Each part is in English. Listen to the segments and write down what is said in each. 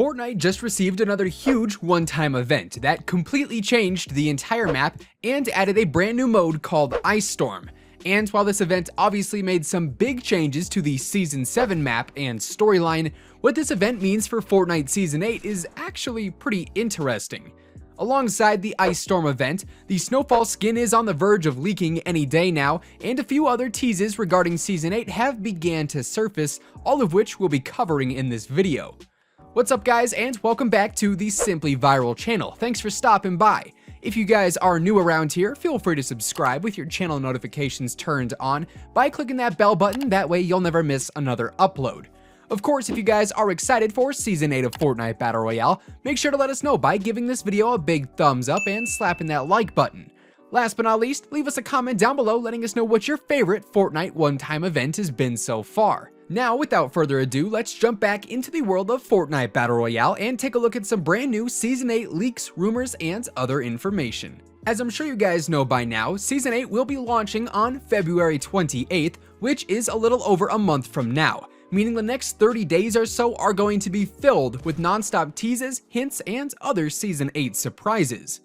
Fortnite just received another huge one-time event that completely changed the entire map and added a brand new mode called Ice Storm. And while this event obviously made some big changes to the Season 7 map and storyline, what this event means for Fortnite Season 8 is actually pretty interesting. Alongside the Ice Storm event, the Snowfall skin is on the verge of leaking any day now, and a few other teases regarding Season 8 have began to surface, all of which we'll be covering in this video. What's up guys, and welcome back to the Simply Viral channel. Thanks for stopping by. If you guys are new around here, feel free to subscribe with your channel notifications turned on by clicking that bell button, that way you'll never miss another upload. Of course, if you guys are excited for Season 8 of Fortnite Battle Royale, make sure to let us know by giving this video a big thumbs up and slapping that like button. Last but not least, leave us a comment down below letting us know what your favorite Fortnite one-time event has been so far. Now, without further ado, let's jump back into the world of Fortnite Battle Royale and take a look at some brand new Season 8 leaks, rumors, and other information. As I'm sure you guys know by now, Season 8 will be launching on February 28th, which is a little over a month from now, meaning the next 30 days or so are going to be filled with non-stop teases, hints, and other Season 8 surprises.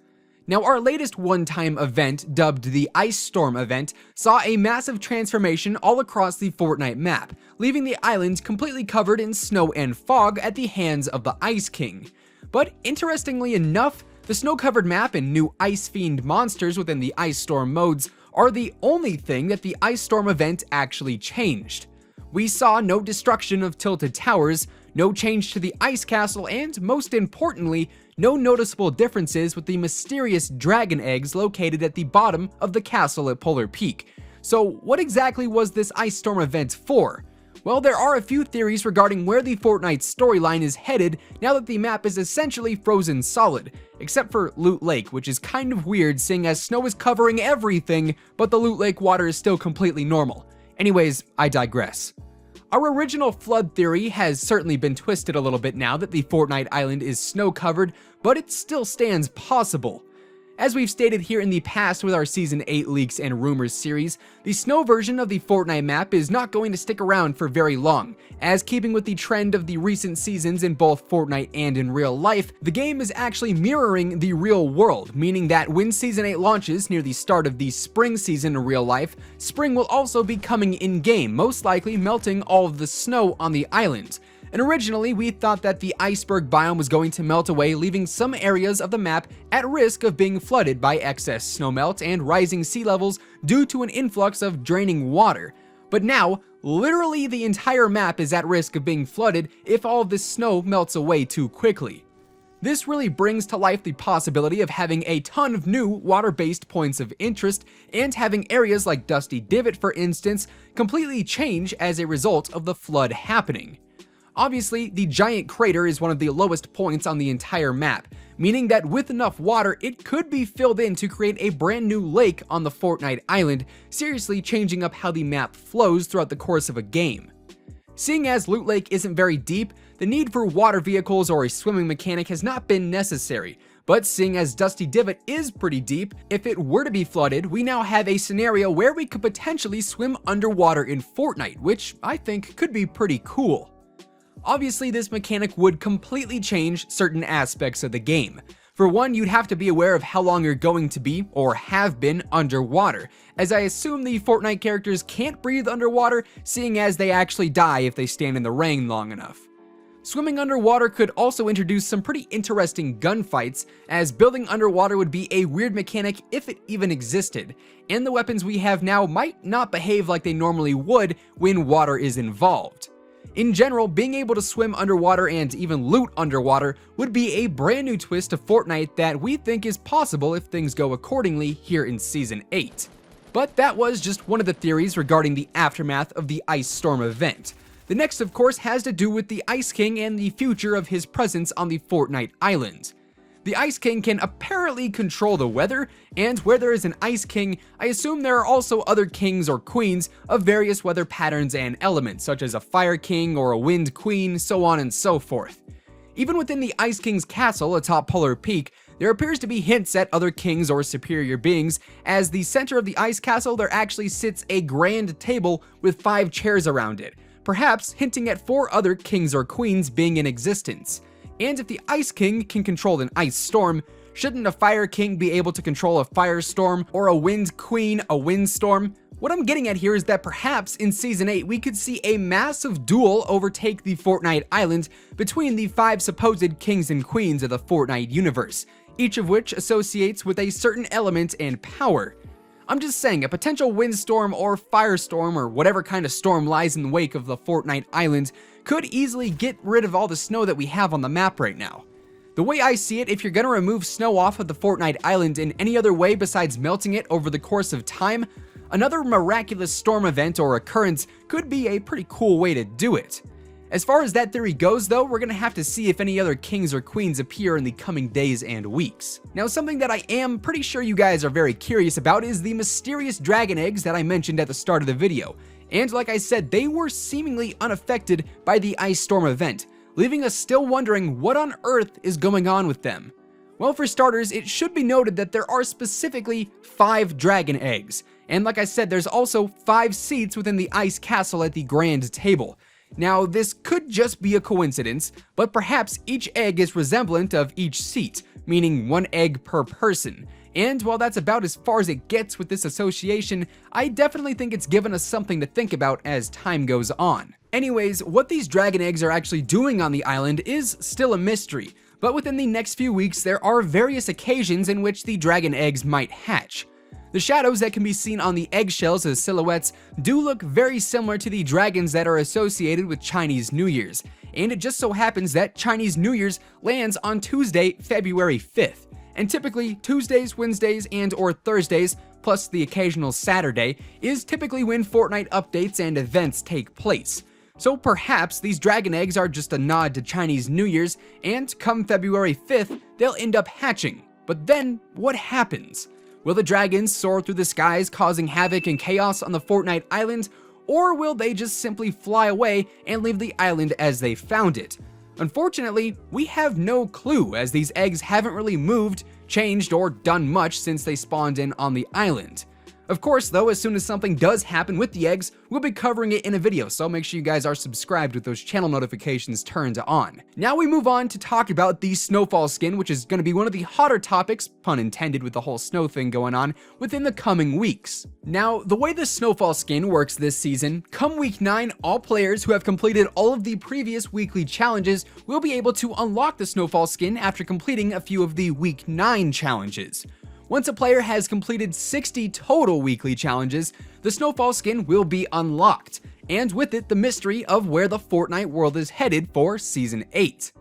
Now, our latest one-time event, dubbed the Ice Storm event, saw a massive transformation all across the Fortnite map, leaving the island completely covered in snow and fog at the hands of the Ice King. But interestingly enough, the snow-covered map and new ice-fiend monsters within the Ice Storm modes are the only thing that the Ice Storm event actually changed. We saw no destruction of tilted towers, no change to the ice castle, and most importantly, no noticeable differences with the mysterious dragon eggs located at the bottom of the castle at Polar Peak. So what exactly was this Ice Storm event for? Well, there are a few theories regarding where the Fortnite storyline is headed now that the map is essentially frozen solid, except for Loot Lake, which is kind of weird seeing as snow is covering everything, but the Loot Lake water is still completely normal. Anyways, I digress. Our original flood theory has certainly been twisted a little bit now that the Fortnite island is snow-covered, but it still stands possible. As we've stated here in the past with our Season 8 leaks and rumors series, the snow version of the Fortnite map is not going to stick around for very long, as keeping with the trend of the recent seasons in both Fortnite and in real life, the game is actually mirroring the real world, meaning that when Season 8 launches near the start of the spring season in real life, spring will also be coming in-game, most likely melting all of the snow on the island. And originally, we thought that the iceberg biome was going to melt away, leaving some areas of the map at risk of being flooded by excess snowmelt and rising sea levels due to an influx of draining water. But now, literally the entire map is at risk of being flooded if all of this snow melts away too quickly. This really brings to life the possibility of having a ton of new water-based points of interest and having areas like Dusty Divot, for instance, completely change as a result of the flood happening. Obviously, the giant crater is one of the lowest points on the entire map, meaning that with enough water, it could be filled in to create a brand new lake on the Fortnite island, seriously changing up how the map flows throughout the course of a game. Seeing as Loot Lake isn't very deep, the need for water vehicles or a swimming mechanic has not been necessary, but seeing as Dusty Divot is pretty deep, if it were to be flooded, we now have a scenario where we could potentially swim underwater in Fortnite, which I think could be pretty cool. Obviously, this mechanic would completely change certain aspects of the game. For one, you'd have to be aware of how long you're going to be, or have been, underwater, as I assume the Fortnite characters can't breathe underwater, seeing as they actually die if they stand in the rain long enough. Swimming underwater could also introduce some pretty interesting gunfights, as building underwater would be a weird mechanic if it even existed, and the weapons we have now might not behave like they normally would when water is involved. In general, being able to swim underwater and even loot underwater would be a brand new twist to Fortnite that we think is possible if things go accordingly here in Season 8. But that was just one of the theories regarding the aftermath of the Ice Storm event. The next, of course, has to do with the Ice King and the future of his presence on the Fortnite island. The Ice King can apparently control the weather, and where there is an Ice King, I assume there are also other kings or queens of various weather patterns and elements, such as a Fire King or a Wind Queen, so on and so forth. Even within the Ice King's castle atop Polar Peak, there appears to be hints at other kings or superior beings, as the center of the ice castle there actually sits a grand table with 5 chairs around it, perhaps hinting at 4 other kings or queens being in existence. And if the Ice King can control an ice storm, shouldn't a Fire King be able to control a firestorm, or a Wind Queen a windstorm? What I'm getting at here is that perhaps in Season 8 we could see a massive duel overtake the Fortnite island between the 5 supposed kings and queens of the Fortnite universe, each of which associates with a certain element and power. I'm just saying, a potential windstorm or firestorm or whatever kind of storm lies in the wake of the Fortnite island could easily get rid of all the snow that we have on the map right now. The way I see it, if you're gonna remove snow off of the Fortnite island in any other way besides melting it over the course of time, another miraculous storm event or occurrence could be a pretty cool way to do it. As far as that theory goes though, we're gonna have to see if any other kings or queens appear in the coming days and weeks. Now, something that I am pretty sure you guys are very curious about is the mysterious dragon eggs that I mentioned at the start of the video. And like I said, they were seemingly unaffected by the ice storm event, leaving us still wondering what on earth is going on with them. Well, for starters, it should be noted that there are specifically 5 dragon eggs, and like I said, there's also 5 seats within the ice castle at the grand table. Now, this could just be a coincidence, but perhaps each egg is resemblant of each seat, meaning 1 egg per person. And while that's about as far as it gets with this association, I definitely think it's given us something to think about as time goes on. Anyways, what these dragon eggs are actually doing on the island is still a mystery, but within the next few weeks there are various occasions in which the dragon eggs might hatch. The shadows that can be seen on the eggshells as silhouettes do look very similar to the dragons that are associated with Chinese New Year's, and it just so happens that Chinese New Year's lands on Tuesday, February 5th. And typically, Tuesdays, Wednesdays, and or Thursdays, plus the occasional Saturday, is typically when Fortnite updates and events take place. So perhaps these dragon eggs are just a nod to Chinese New Year's, and come February 5th, they'll end up hatching. But then, what happens? Will the dragons soar through the skies causing havoc and chaos on the Fortnite island, or will they just simply fly away and leave the island as they found it? Unfortunately, we have no clue, as these eggs haven't really moved, changed, or done much since they spawned in on the island. Of course though, as soon as something does happen with the eggs, we'll be covering it in a video, so make sure you guys are subscribed with those channel notifications turned on. Now we move on to talk about the Snowfall skin, which is going to be one of the hotter topics, pun intended with the whole snow thing going on, within the coming weeks. Now, the way the Snowfall skin works this season, come week 9, all players who have completed all of the previous weekly challenges will be able to unlock the Snowfall skin after completing a few of the week 9 challenges. Once a player has completed 60 total weekly challenges, the Snowfall skin will be unlocked, and with it the mystery of where the Fortnite world is headed for Season 8.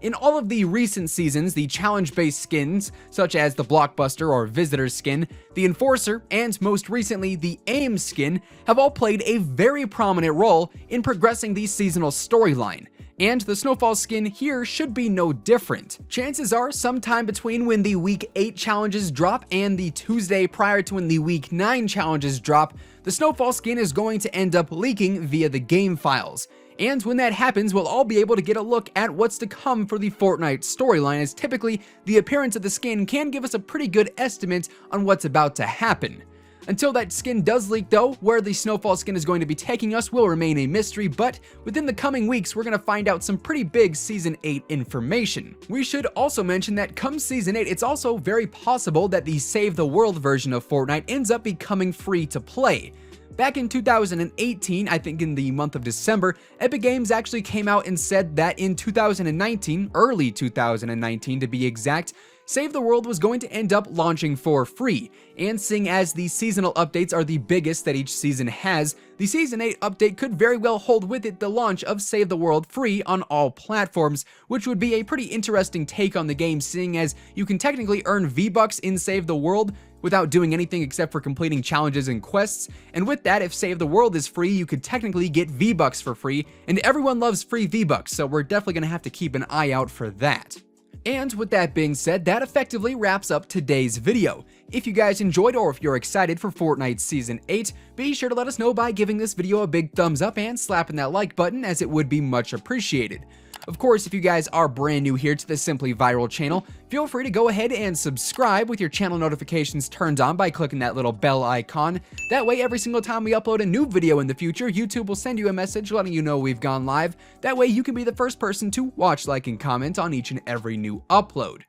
In all of the recent seasons, the challenge-based skins, such as the Blockbuster or Visitor skin, the Enforcer, and most recently the AIM skin, have all played a very prominent role in progressing the seasonal storyline. And the Snowfall skin here should be no different. Chances are sometime between when the week 8 challenges drop and the Tuesday prior to when the week 9 challenges drop, the Snowfall skin is going to end up leaking via the game files. And when that happens, we'll all be able to get a look at what's to come for the Fortnite storyline, as typically the appearance of the skin can give us a pretty good estimate on what's about to happen. Until that skin does leak though, where the Snowfall skin is going to be taking us will remain a mystery, but within the coming weeks we're going to find out some pretty big Season 8 information. We should also mention that come Season 8, it's also very possible that the Save the World version of Fortnite ends up becoming free to play. Back in 2018, I think in the month of December, Epic Games actually came out and said that in 2019, early 2019 to be exact, Save the World was going to end up launching for free, and seeing as the seasonal updates are the biggest that each season has, the Season 8 update could very well hold with it the launch of Save the World free on all platforms, which would be a pretty interesting take on the game, seeing as you can technically earn V-Bucks in Save the World without doing anything except for completing challenges and quests, and with that, if Save the World is free, you could technically get V-Bucks for free, and everyone loves free V-Bucks, so we're definitely going to have to keep an eye out for that. And with that being said, that effectively wraps up today's video. If you guys enjoyed or if you're excited for Fortnite Season 8, be sure to let us know by giving this video a big thumbs up and slapping that like button, as it would be much appreciated. Of course, if you guys are brand new here to the Simply Viral channel, feel free to go ahead and subscribe with your channel notifications turned on by clicking that little bell icon. That way, every single time we upload a new video in the future, YouTube will send you a message letting you know we've gone live. That way, you can be the first person to watch, like, and comment on each and every new upload.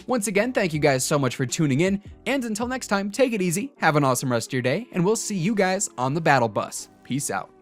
Once again, thank you guys so much for tuning in, and until next time, take it easy, have an awesome rest of your day, and we'll see you guys on the battle bus. Peace out.